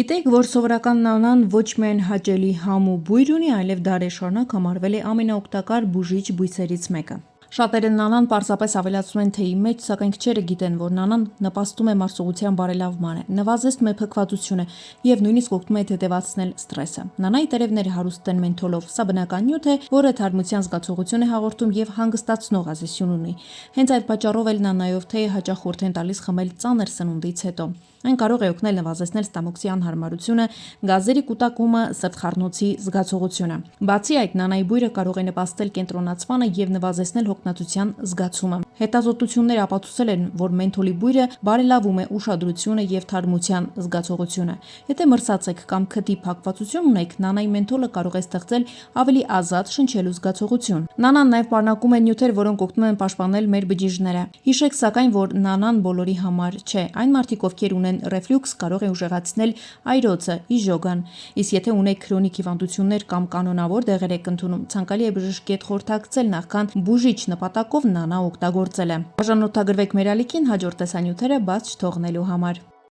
Գիտեք, որ սովորական նանան ոչ միայն հաճելի համ ու բույր ունի, այլև դարեր շարունակ համարվել է ամենաօգտակար բուժիչ բույսերից մեկը։ Շատերը նանան պարզապես ավելացնում են թեյի մեջ, սակայն քչերը գիտեն, որ նանան նպաստում է մարսողության բարելավմանը, նվազեցնում է փքվածությունը եւ նույնիսկ օգնում է թեթևացնել սթրեսը։ Նանայի տերևները հարուստ են մենթոլով, սա բնական նյութ է, որը թարմության զգացողություն է հաղորդում եւ հանգստացնող ազդեցություն ունի։ Հենց այդ պատճառով էլ նանայով թեյը հաճախ խորհուրդ են տալիս խմել ծանր սնունդից հետո։ Այն կարող է օգնել նվազեցնել ստամոքսի անհարմարությունը, գազերի կուտակումը, սրտխառնոցի զգացողությունը։ Բացի այդ, նանայի բույրը կարող է նպաստել կենտրոնացմանը եւ նվազեցնել հոգնածության զգացումը։ Հետազոտությունները ապացուցել են, որ մենթոլի բույրը բարելավում է ուշադրությունը եւ թարմության զգացողությունը։ Եթե մրսած եք կամ քթի փակվածություն ունեք, նանայի մենթոլը կարող է ստեղծել ավելի ազատ շնչելու զգացողություն։ Նանան նաեւ պարունակում է նյութեր, որոնք օգնում են պաշտպանել մեր բջիջները։ Հիշեք սակայն, որ նանան բոլորի համար չէ։ Այն մարդիկ, ովքեր ունեն ռեֆլյուքս, կարող է ուժեղացնել այրոցը, իժոգան։ Իսկ եթե ունեք քրոնիկ հիվանդություններ կամ կանոնավոր դեղեր եք ընդունում, ցանկալի է բժշկի հետ խորհրդակցել նախքան բուժիչ նպատակով նանա օգտագործելը։ Բաժանորդագրվեք մեր ալիքին հաջորդ տեսանյութերը բաց չթողնելու համար։